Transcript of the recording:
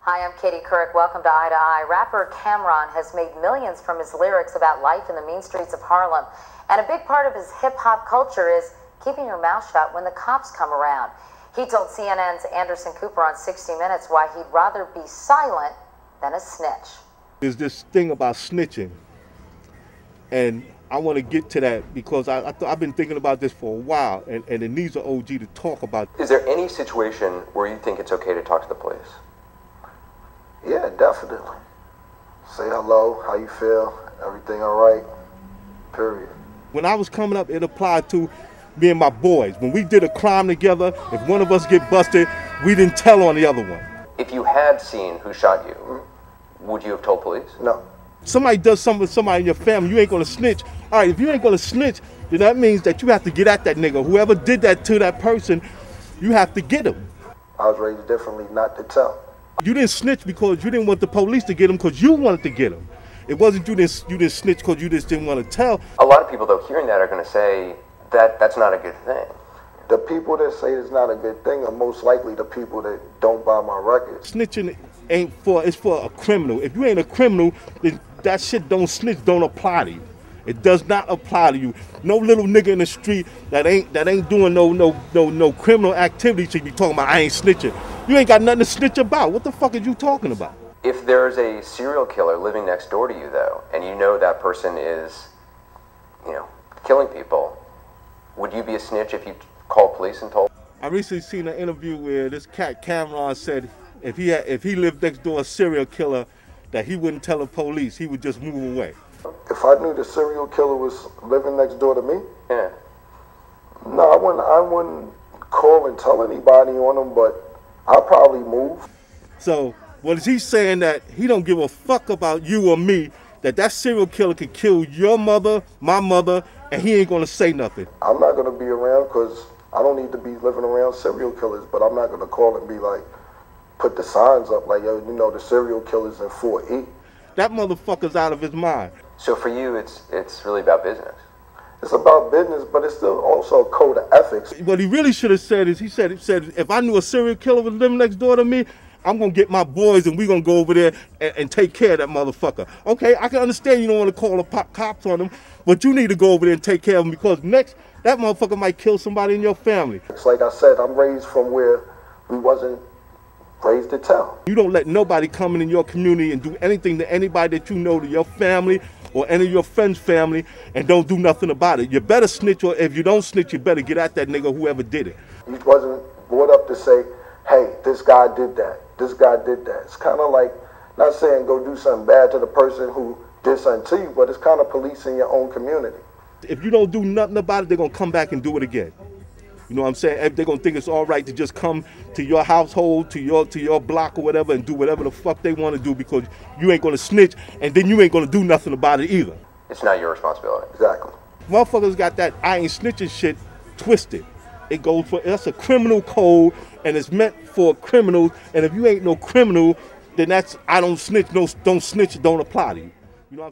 Hi, I'm Katie Couric. Welcome to Eye to Eye. Rapper Cameron has made millions from his lyrics about life in the mean streets of Harlem. And a big part of his hip-hop culture is keeping your mouth shut when the cops come around. He told CNN's Anderson Cooper on 60 Minutes why he'd rather be silent than a snitch. There's this thing about snitching, and I want to get to that because I've been thinking about this for a while, and it needs an OG to talk about. Is there any situation where you think it's okay to talk to the police? Yeah, definitely. Say hello, how you feel, everything all right, period. When I was coming up, it applied to me and my boys. When we did a crime together, if one of us get busted, we didn't tell on the other one. If you had seen who shot you, would you have told police? No. Somebody does something with somebody in your family, you ain't gonna snitch. All right, if you ain't gonna snitch, then that means that you have to get at that nigga. Whoever did that to that person, you have to get him. I was raised differently not to tell. You didn't snitch because you didn't want the police to get him because you wanted to get him. It wasn't you didn't snitch because you just didn't want to tell. A lot of people, though, hearing that are going to say that that's not a good thing. The people that say it's not a good thing are most likely the people that don't buy my records. Snitching it's for a criminal. If you ain't a criminal, then that shit don't apply to you. It does not apply to you. No little nigga in the street that ain't doing no criminal activity should be talking about I ain't snitching. You ain't got nothing to snitch about. What the fuck are you talking about? If there's a serial killer living next door to you, though, and you know that person is, killing people, would you be a snitch if you called police and told? I recently seen an interview where this cat Cameron said if he lived next door a serial killer, that he wouldn't tell the police. He would just move away. If I knew the serial killer was living next door to me, yeah. No, I wouldn't call and tell anybody on him, but I'll probably move. So, what is he saying, that he don't give a fuck about you or me, that serial killer could kill your mother, my mother, and he ain't gonna say nothing? I'm not gonna be around because I don't need to be living around serial killers, but I'm not gonna call and be like, put the signs up like, yo, the serial killer's in 4E. That motherfucker's out of his mind. So for you, it's really about business. It's about business, but it's still also a code of ethics. What he really should have said is, he said, if I knew a serial killer was living next door to me, I'm going to get my boys and we're going to go over there and take care of that motherfucker. Okay, I can understand you don't want to call the cops on him, but you need to go over there and take care of him because next, that motherfucker might kill somebody in your family. It's like I said, I'm raised from where we wasn't raised to tell. You don't let nobody come in your community and do anything to anybody that you know, to your family or any of your friends' family, and don't do nothing about it. You better snitch, or if you don't snitch, you better get at that nigga, whoever did it. You wasn't brought up to say, hey, this guy did that, this guy did that. It's kind of like, not saying go do something bad to the person who did something to you, but it's kind of policing your own community. If you don't do nothing about it, they're gonna come back and do it again. You know what I'm saying? They're gonna think it's all right to just come to your household, to your block or whatever, and do whatever the fuck they want to do because you ain't gonna snitch, and then you ain't gonna do nothing about it either. It's not your responsibility. Exactly. Motherfuckers got that I ain't snitching shit twisted. That's a criminal code, and it's meant for criminals. And if you ain't no criminal, then that's I don't snitch. No, don't snitch. Don't apply to you. You know what I'm saying?